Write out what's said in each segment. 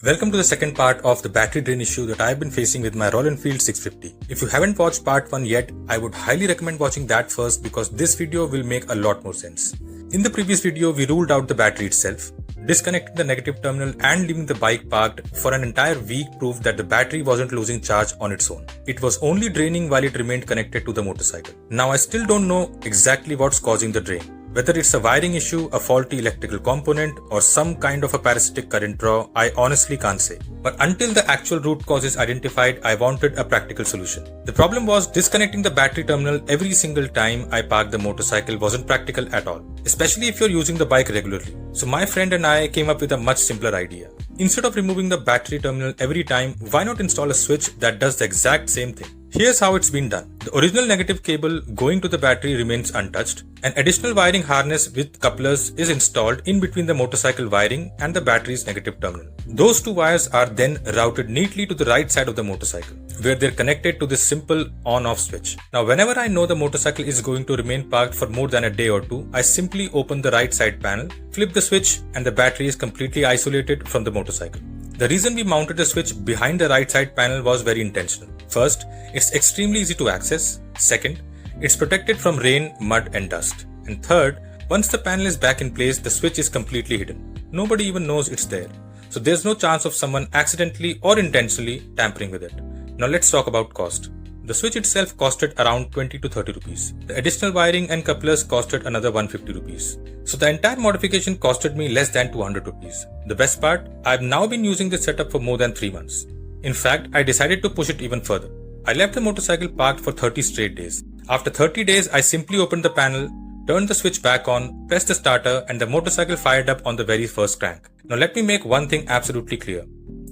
Welcome to the second part of the battery drain issue that I have been facing with my Royal Enfield 650. If you haven't watched part 1 yet, I would highly recommend watching that first because this video will make a lot more sense. In the previous video, we ruled out the battery itself. Disconnecting the negative terminal and leaving the bike parked for an entire week proved that the battery wasn't losing charge on its own. It was only draining while it remained connected to the motorcycle. Now I still don't know exactly what's causing the drain. Whether it's a wiring issue, a faulty electrical component, or some kind of a parasitic current draw, I honestly can't say. But until the actual root cause is identified, I wanted a practical solution. The problem was disconnecting the battery terminal every single time I parked the motorcycle wasn't practical at all, especially if you're using the bike regularly. So my friend and I came up with a much simpler idea. Instead of removing the battery terminal every time, why not install a switch that does the exact same thing? Here's how it's been done. The original negative cable going to the battery remains untouched. An additional wiring harness with couplers is installed in between the motorcycle wiring and the battery's negative terminal. Those two wires are then routed neatly to the right side of the motorcycle, where they're connected to this simple on-off switch. Now whenever I know the motorcycle is going to remain parked for more than a day or two, I simply open the right side panel, flip the switch, and the battery is completely isolated from the motorcycle. The reason we mounted the switch behind the right side panel was very intentional. First, it's extremely easy to access. Second, it's protected from rain, mud and dust. And third, once the panel is back in place, the switch is completely hidden. Nobody even knows it's there. So there's no chance of someone accidentally or intentionally tampering with it. Now let's talk about cost. The switch itself costed around 20 to 30 rupees. The additional wiring and couplers costed another 150 rupees. So the entire modification costed me less than 200 rupees. The best part, I've now been using this setup for more than 3 months. In fact, I decided to push it even further. I left the motorcycle parked for 30 straight days. After 30 days, I simply opened the panel, turned the switch back on, pressed the starter, and the motorcycle fired up on the very first crank. Now let me make one thing absolutely clear.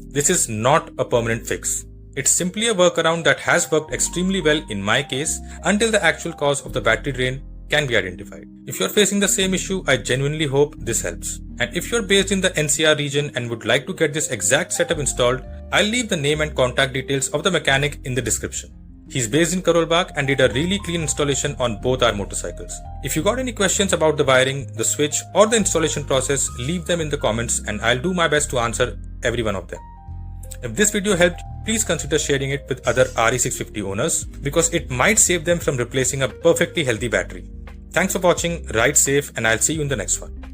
This is not a permanent fix. It's simply a workaround that has worked extremely well in my case until the actual cause of the battery drain can be identified. If you're facing the same issue, I genuinely hope this helps. And if you're based in the NCR region and would like to get this exact setup installed, I'll leave the name and contact details of the mechanic in the description. He's based in Karol Bagh and did a really clean installation on both our motorcycles. If you got any questions about the wiring, the switch or the installation process, leave them in the comments and I'll do my best to answer every one of them. If this video helped, please consider sharing it with other RE650 owners because it might save them from replacing a perfectly healthy battery. Thanks for watching, ride safe, and I'll see you in the next one.